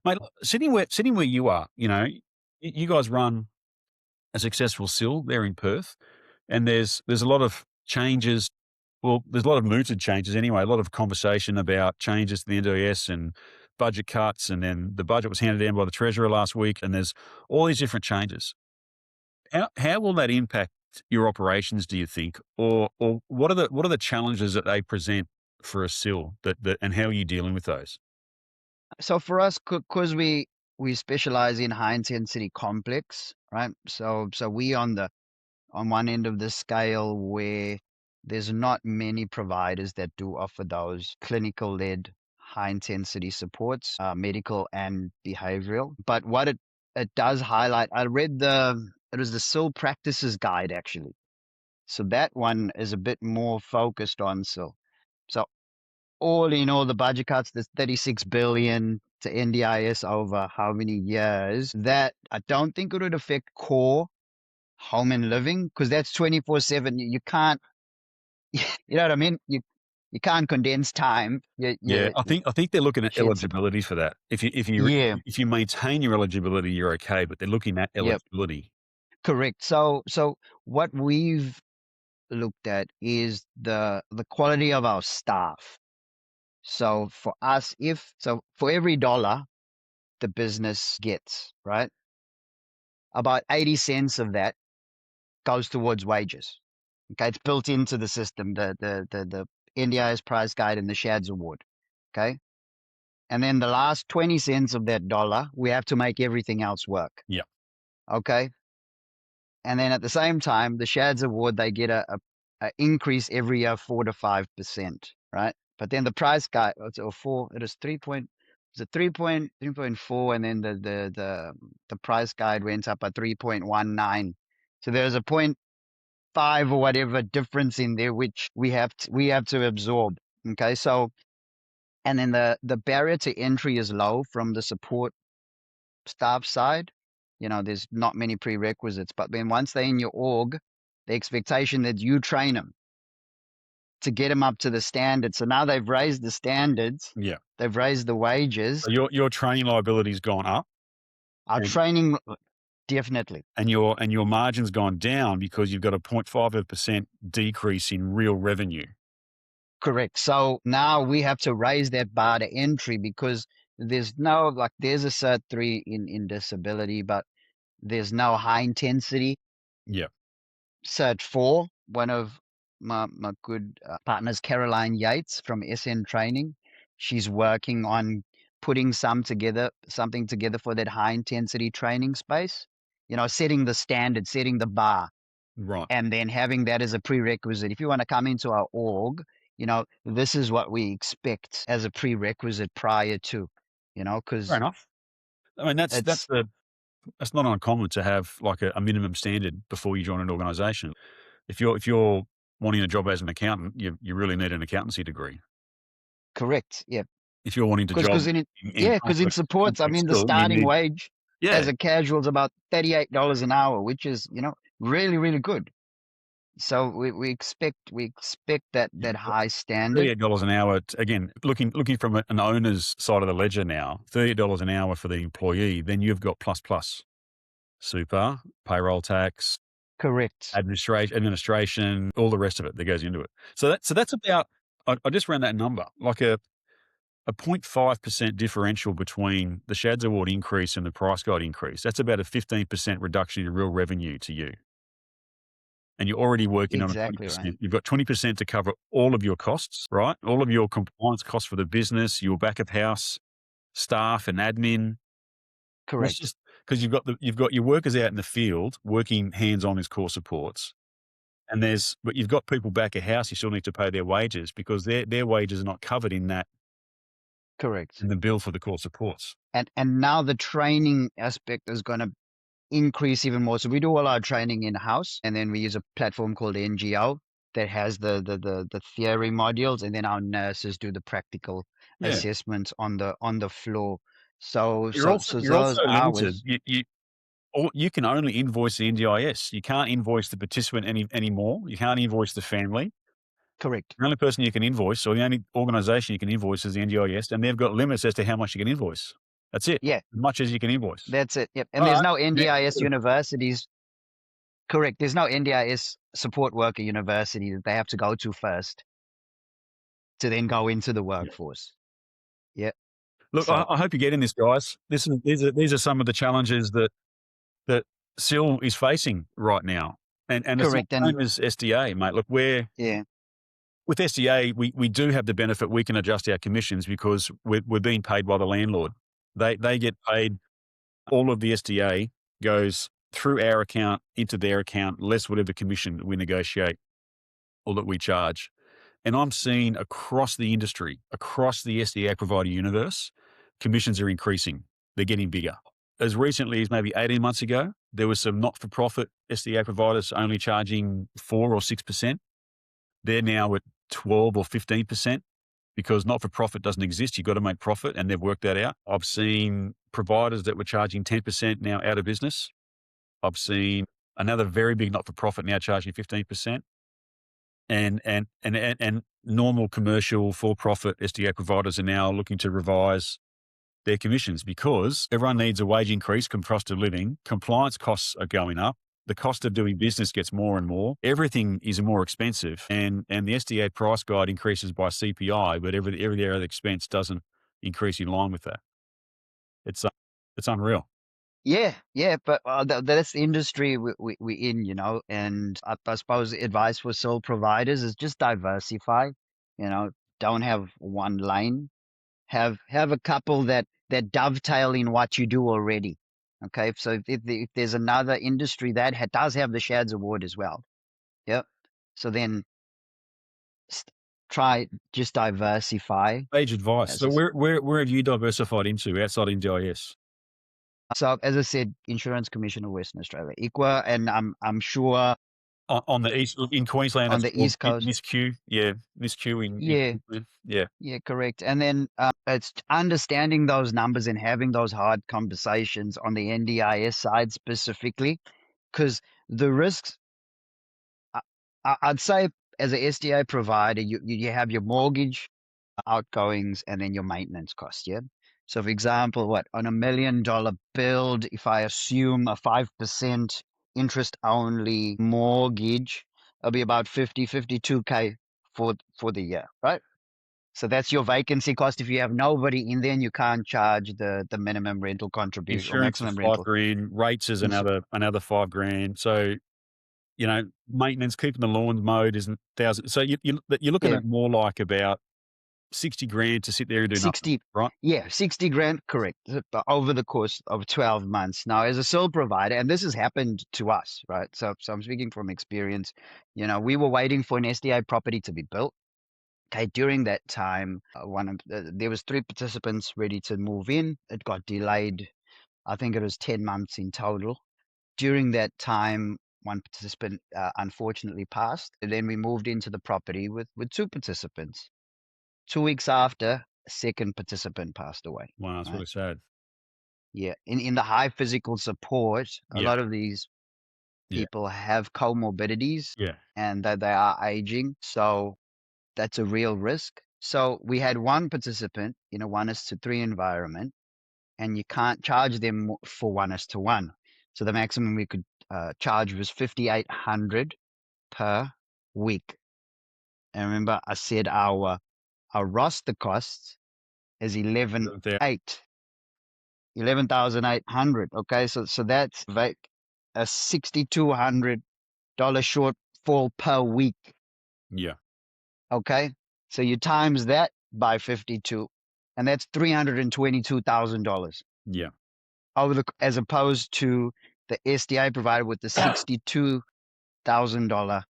Mate, sitting where you are, you guys run a successful SIL there in Perth, and there's a lot of changes. Well, there's a lot of mooted changes anyway, a lot of conversation about changes to the NDIS and budget cuts, and then the budget was handed down by the Treasurer last week, and there's all these different changes. How will that impact your operations, do you think? Or what are the challenges that they present for a SIL and how are you dealing with those? So for us, because we specialize in high intensity complex, right? So we on one end of the scale where there's not many providers that do offer those clinical led high intensity supports, medical and behavioral. But what it does highlight, I read it was the SIL practices guide actually. So that one is a bit more focused on SIL. So all in all, the budget cuts, there's 36 billion to NDIS over how many years. That I don't think it would affect core home and living because that's 24/7. You can't, you know what I mean? You can't condense time. Yeah, I think they're looking at Shit. eligibility for that. If Yeah. if you maintain your eligibility, you're okay, but they're looking at Yep. eligibility. Correct. So what we've looked at is the quality of our staff. So for us, if so, for every dollar the business gets, right, about 80 cents of that goes towards wages. Okay, it's built into the system, the NDIS price guide and the SHADS award. Okay, and then the last 20 cents of that dollar, we have to make everything else work. Yeah, Okay, and then at the same time, the SHADS award they get a increase every year 4 to 5%, right? But then the price guide, or four, it is 3 point. It's a 3.4, and then the price guide went up by 3.19. So there's a point five or whatever difference in there, which we have to absorb. Okay, so and then the barrier to entry is low from the support staff side. There's not many prerequisites, but then once they're in your org, the expectation that you train them to get them up to the standard. So now they've raised the standards, yeah. they've raised the wages. So your training liability's gone up, Our and training, definitely. your margin's gone down because you've got a 0.5% decrease in real revenue. Correct. So now we have to raise that bar to entry because there's a cert 3 in disability, but there's no high intensity. Yeah. Cert 4, one of my good partners, Caroline Yates from SN Training, she's working on putting something together for that high intensity training space, setting the standard, setting the bar, Right. and then having that as a prerequisite. If you want to come into our org, this is what we expect as a prerequisite prior to, Fair because enough. I mean, it's that's not uncommon to have like a minimum standard before you join an organisation. If you're wanting a job as an accountant, you really need an accountancy degree. correct. Yeah. If you're wanting to Because job in it, in yeah, because in supports, I complex mean, the skill, you starting need. wage Yeah. as a casual is about $38 an hour, which is, really, really good. So we expect that high standard. $38 an hour. Again, looking from an owner's side of the ledger now, $38 an hour for the employee. Then you've got plus super, payroll tax, Correct. administration, all the rest of it that goes into it. So that's about. I just ran that number like a 0.5% differential between the SHADS award increase and the price guide increase. That's about a 15% reduction in real revenue to you. And you're already working on a Exactly right. 20%. You've got 20% to cover all of your costs, right? All of your compliance costs for the business, your back of house staff and admin. That's Correct. just because you've got your workers out in the field working hands-on as core supports. But you've got people back at house, you still need to pay their wages because their wages are not covered Correct. in the bill for the core supports. And now the training aspect is going to increase even more. So we do all our training in house, and then we use a platform called NGO that has the theory modules, and then our nurses do the practical Yeah. assessments on the floor. So You're so also so you're those also limited. hours, You can only invoice the NDIS. You can't invoice the participant anymore. You can't invoice the family. correct. The only person you can invoice, or the only organisation you can invoice is the NDIS, and they've got limits as to how much you can invoice. That's it. Yeah, As much as you can invoice. that's it. Yep. And All there's right. no Yeah. NDIS universities. Correct. There's no NDIS support worker university that they have to go to first to then go into the Yeah. workforce. Yep. Look, So I hope you're getting this, guys. These are some of the challenges that SIL is facing right now, and it's not correct. the And same as SDA, mate. Look, yeah, with SDA, we do have the benefit we can adjust our commissions because we're being paid by the landlord. They get paid. All of the SDA goes through our account into their account, less whatever commission that we negotiate or that we charge. And I'm seeing across the industry, across the SDA provider universe, commissions are increasing. They're getting bigger. As recently as maybe 18 months ago, there was some not-for-profit SDA providers only charging 4 or 6%. They're now at 12 or 15% because not-for-profit doesn't exist. You've got to make profit, and they've worked that out. I've seen providers that were charging 10% now out of business. I've seen another very big not-for-profit now charging 15%. And normal commercial for-profit SDA providers are now looking to revise their commissions because everyone needs a wage increase, cost of living, compliance costs are going up, the cost of doing business gets more and more. Everything is more expensive, and the SDA price guide increases by CPI, but every other expense doesn't increase in line with that. It's it's unreal. yeah, yeah. But that's the industry we in, And I suppose the advice for sole providers is just diversify. Don't have one lane. Have a couple that dovetail in what you do already. Okay, so if there's another industry that does have the Shads Award as well, yep. So then st- try just diversify Age advice. as So where have you diversified into outside NDIS? so as I said, Insurance Commission of Western Australia, ICWA, and I'm sure On the east in Queensland, on it's the called East Coast, Miss Q. Yeah, Miss Q in yeah, Queensland. Yeah, yeah, correct. And then it's understanding those numbers and having those hard conversations on the NDIS side specifically, because the risks I, I'd say as a SDA provider, you have your mortgage outgoings and then your maintenance cost. Yeah. So, for example, what on $1 million build, if I assume a 5% interest only mortgage, it'll be about 52K for the year, right? So that's your vacancy cost. If you have nobody in there, and you can't charge the minimum rental contribution or insurance is maximum five rental. grand. Rates is Ins- another 5 grand. So maintenance, keeping the lawns mowed isn't thousand. So you're looking Yeah, at more like about 60 grand to sit there and do nothing, 60, right? yeah, 60 grand, correct, over the course of 12 months. Now, as a sole provider, and this has happened to us, right? So I'm speaking from experience. We were waiting for an SDA property to be built. Okay, during that time, there was three participants ready to move in. It got delayed. I think it was 10 months in total. During that time, one participant unfortunately passed. And then we moved into the property with two participants. 2 weeks after, a second participant passed away. Wow, it's Right? really sad. Yeah. In the high physical support, a Yeah, lot of these yeah, people have comorbidities yeah. and that they are aging. So that's a real risk. So we had one participant in a 1:3 environment, and you can't charge them for 1:1. So the maximum we could charge was 5,800 per week. And remember, I said our roster costs is 11,800. 11,800. Okay, so that's like a $6,200 shortfall per week. Yeah, Okay, so you times that by 52, and that's $322,000 yeah, as opposed to the SDA provider with the $62,000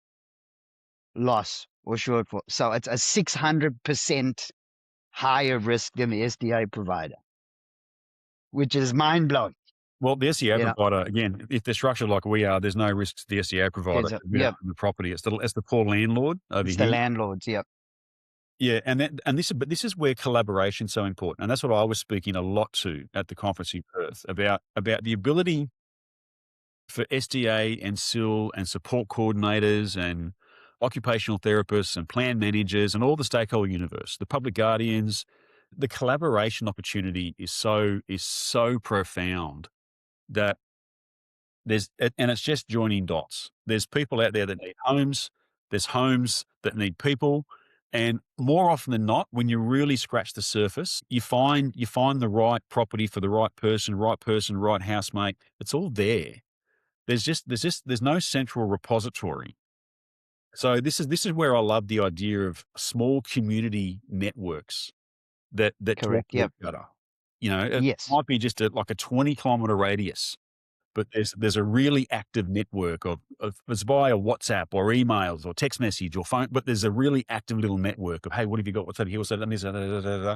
loss or shortfall. So it's a 600% higher risk than the SDA provider, which is mind blowing. well, the SEO You know, provider, again, if they're structured like we are, there's no risk to the SEO provider. We don't yep, own the property. It's the poor landlord over it's the here. landlords. Yep. Yeah, but this is where collaboration's so important, and that's what I was speaking a lot to at the conference in Perth about the ability for SDA and SIL and support coordinators and occupational therapists and plan managers and all the stakeholder universe, the public guardians, the collaboration opportunity is so profound that and it's just joining dots. There's people out there that need homes. There's homes that need people. And more often than not, when you really scratch the surface, you find the right property for the right person, right housemate. It's all there. There's no central repository. So this is where I love the idea of small community networks that talk Correct. to Yep. each other. You know, it Yes. might be just like a 20-kilometer radius, but there's a really active network of it's via WhatsApp or emails or text message or phone, but there's a really active little network of, "Hey, what have you got? What's over here? What's that? And this, da, da, da, da, da."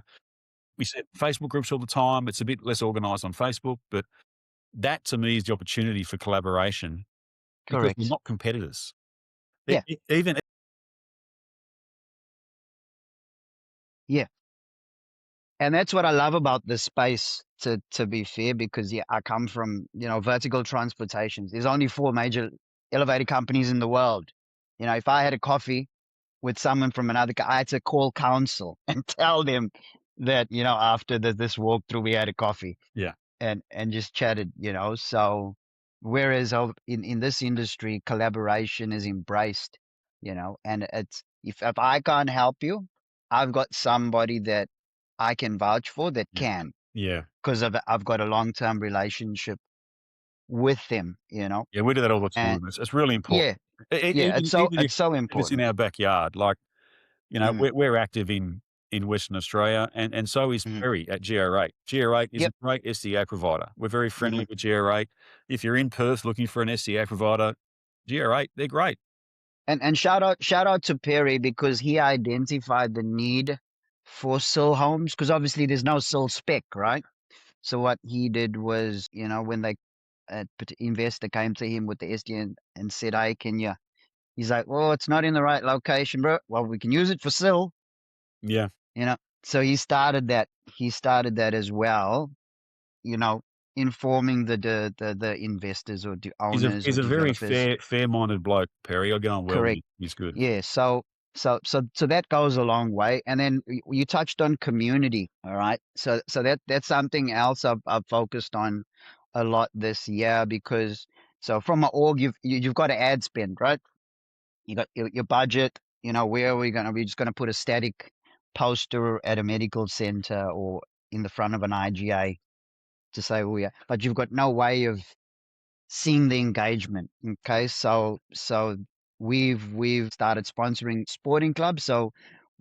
We set Facebook groups all the time. It's a bit less organized on Facebook, but that to me is the opportunity for collaboration because we're Correct. not competitors. Yeah. Even Yeah. And that's what I love about this space, to be fair, because yeah, I come from, vertical transportations. There's only four major elevator companies in the world. If I had a coffee with someone from another, I had to call council and tell them that, after this walkthrough, we had a coffee yeah, and just chatted, So whereas in this industry, collaboration is embraced, and it's, if I can't help you, I've got somebody that I can vouch for that yeah, can, yeah, because I've got a long-term relationship with them, yeah. We do that all the and time. It's really important. yeah, yeah, Even it's so if it's in important. our backyard, like Mm, we're active in Western Australia, and so is mhm. Perry at GR8. GR8 is a Yep. great SDA provider. We're very Mhm. friendly with GR8. If you're in Perth looking for an SDA provider, GR8, they're great. And shout out to Perry, because he identified the need for sill homes, because obviously there's no sill spec, right? So what he did was, when they investor came to him with the SD and said, "Hey, can you?" He's like, "Well, it's not in the right location, bro. Well, we can use it for sill, Yeah, you know." So he started that. He started that as well, you know, informing the investors or the owners or he's a very developers. fair-minded bloke, Perry. I get on well with Correct. him. He's good. Yeah. So that goes a long way. And then you touched on community. All right. So that's something else I've focused on a lot this year, because so from an org, you've got to ad spend, right? You got your budget. Where are we going to? We're just going to put a static poster at a medical center or in the front of an IGA to say, "Oh yeah," but you've got no way of seeing the engagement. Okay, so we've started sponsoring sporting clubs. So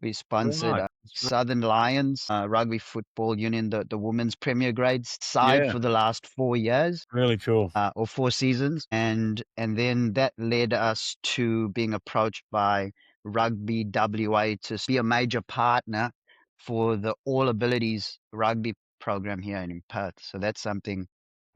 we sponsored Right. That's great. Southern Lions Rugby Football Union, the women's Premier Grade side, Yeah, for the last 4 years, really cool. or 4 seasons, and then that led us to being approached by Rugby WA to be a major partner for the All Abilities rugby program here in Perth. So that's something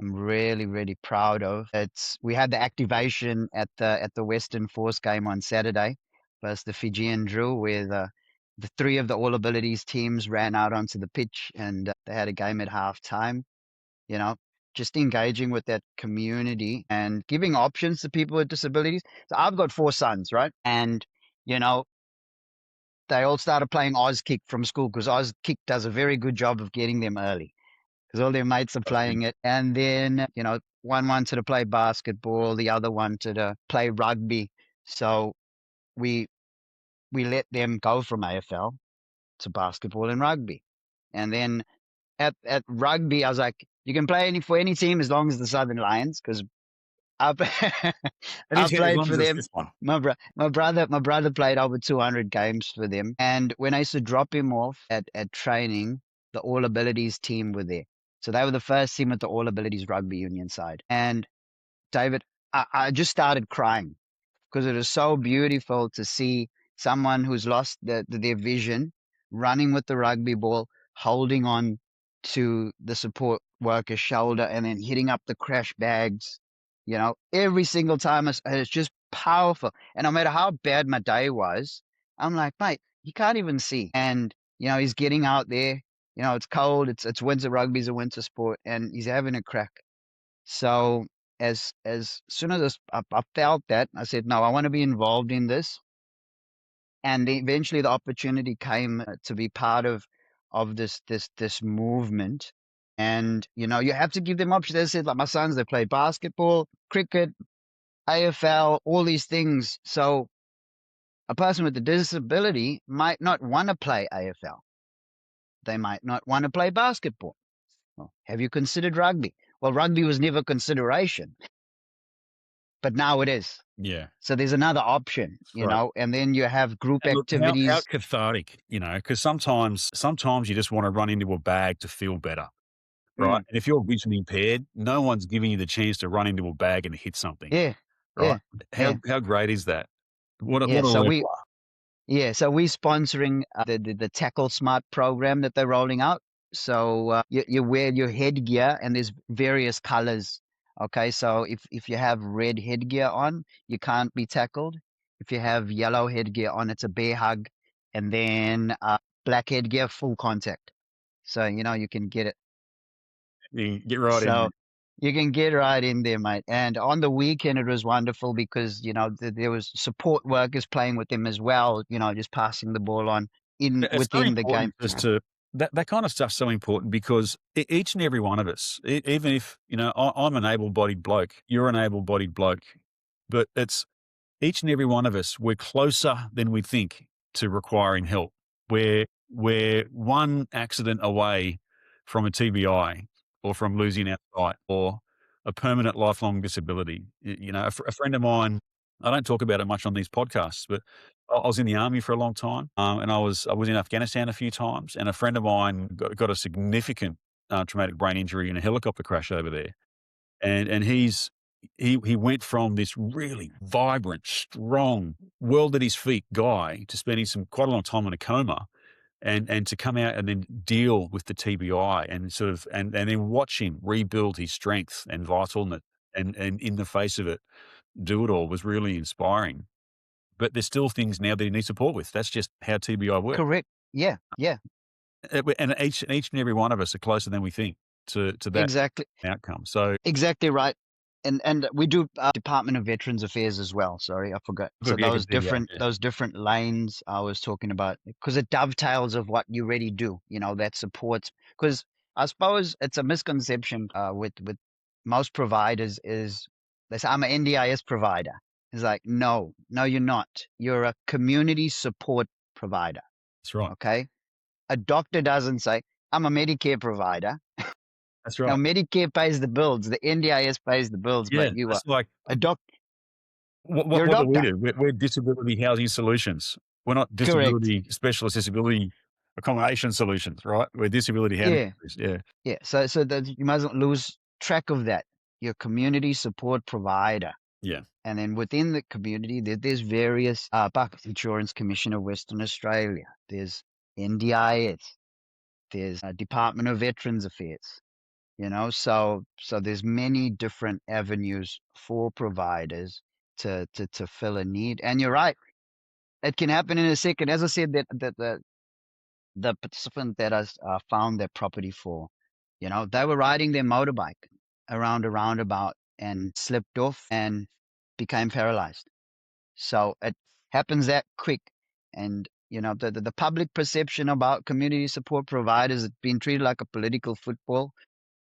I'm really, really proud of. It's We had the activation at the Western Force game on Saturday versus the Fijian Drill, where the three of the All Abilities teams ran out onto the pitch, and they had a game at halftime. You know, just engaging with that community and giving options to people with disabilities. So I've got four sons, right? And you know, they all started playing Oz Kick from school, because Oz Kick does a very good job of getting them early, because all their mates are I think. playing it. And then, one wanted to play basketball, the other wanted to play rugby. So we we let them go from AFL to basketball and rugby. And then at rugby, I was like, you can play for any team as long as the Southern Lions, because I I As played long for as it's them. this one. My brother played over 200 games for them. And when I used to drop him off at training, the All Abilities team were there. So they were the first team at the All Abilities Rugby Union side. And David, I just started crying, because it is so beautiful to see someone who's lost their vision running with the rugby ball, holding on to the support worker's shoulder, and then hitting up the crash bags. Every single time, it's just powerful. And no matter how bad my day was, I'm like, mate, he can't even see. And, he's getting out there. It's cold. It's winter. Rugby's a winter sport, and he's having a crack. So as soon as I felt that, I said, no, I want to be involved in this. And eventually the opportunity came to be part of of this movement. And you have to give them options. As I said, like my sons, they play basketball, cricket, AFL, all these things. So a person with a disability might not want to play AFL. They might not want to play basketball. Well, have you considered rugby? Well, rugby was never consideration, but now it is. Yeah. So there's another option, Right. and then you have group And look, how activities. cathartic, because sometimes you just wanna run into a bag to feel better, right? Mm, And if you're visually impaired, no one's giving you the chance to run into a bag and hit something, yeah, right? yeah, How yeah, how great is that? What yeah. a So leveler. we're sponsoring the Tackle Smart program that they're rolling out. So you wear your headgear, and there's various colors. Okay, so if you have red headgear on, you can't be tackled. If you have yellow headgear on, it's a bear hug, and then black headgear, full contact. So you can get it. You get right in there. So you can get right in there, mate. And on the weekend, it was wonderful because there was support workers playing with them as well. Just passing the ball on in It's so within the game. important just to that kind of stuff's so important because each and every one of us, even if, I'm an able-bodied bloke, you're an able-bodied bloke, but it's each and every one of us, we're closer than we think to requiring help. We're one accident away from a TBI or from losing our sight or a permanent lifelong disability. A friend of mine, I don't talk about it much on these podcasts, but I was in the army for a long time, and I was in Afghanistan a few times, and a friend of mine got a significant traumatic brain injury in a helicopter crash over there, and he went from this really vibrant, strong, world at his feet guy to spending some quite a long time in a coma and to come out and then deal with the TBI and sort of and then watch him rebuild his strength and vitalness and in the face of it, do it all was really inspiring. But there's still things now that he needs support with. That's just how TBI works. Correct. Yeah. Yeah. And each and every one of us are closer than we think to that Exactly. outcome. So Exactly right. And we do Department of Veterans Affairs as well. Sorry, I forgot. So yeah, those yeah, different yeah. those different lanes I was talking about, because it dovetails of what you already do. That supports. Because I suppose it's a misconception with most providers is they say I'm an NDIS provider. It's like no, no, you're not. You're a community support provider. That's right. Okay, a doctor doesn't say I'm a Medicare provider. That's Now, right. Medicare pays the bills, the NDIS pays the bills, Yeah, but you are that's like a doc what you're a what do we doctor. do? We're disability housing solutions. We're not Correct. disability specialist disability accommodation solutions, right? We're disability housing Yeah, solutions. Yeah, yeah. So that you mustn't lose track of that. Your community support provider. yeah, And then within the community, there's various buckets. Insurance Commission of Western Australia. There's NDIS. There's Department of Veterans Affairs. So there's many different avenues for providers to fill a need. And you're right. It can happen in a second. As I said, that the participant that I found their property for, they were riding their motorbike around a roundabout and slipped off and became paralyzed. So it happens that quick. And the public perception about community support providers is being treated like a political football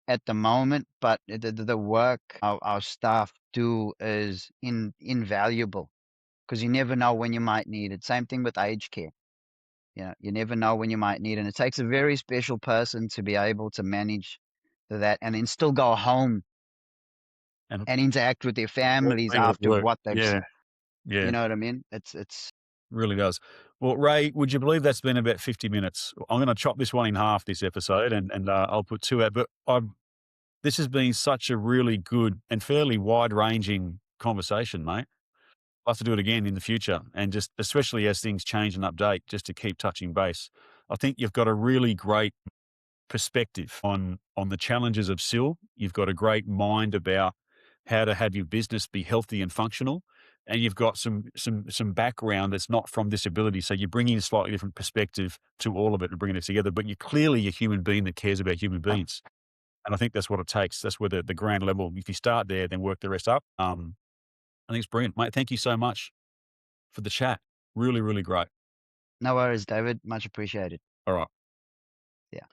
at the moment, but the work our staff do is invaluable because you never know when you might need it. Same thing with aged care. You never know when you might need it. And it takes a very special person to be able to manage that and then still go home and and interact with their all families people at after work. what they've Yeah, seen. You yeah, know what I mean? It's really does. Well, Ray, would you believe that's been about 50 minutes? I'm gonna chop this one in half this episode and I'll put 2 out, but this has been such a really good and fairly wide-ranging conversation, mate. I'll have to do it again in the future and just especially as things change and update just to keep touching base. I think you've got a really great perspective on the challenges of SIL. You've got a great mind about how to have your business be healthy and functional, and you've got some background that's not from disability. So you're bringing a slightly different perspective to all of it and bringing it together. But you're clearly a human being that cares about human beings, and I think that's what it takes. That's where the grand level. If you start there, then work the rest up. I think it's brilliant, mate. Thank you so much for the chat. Really, really great. no worries, David. Much appreciated. All right. Yeah.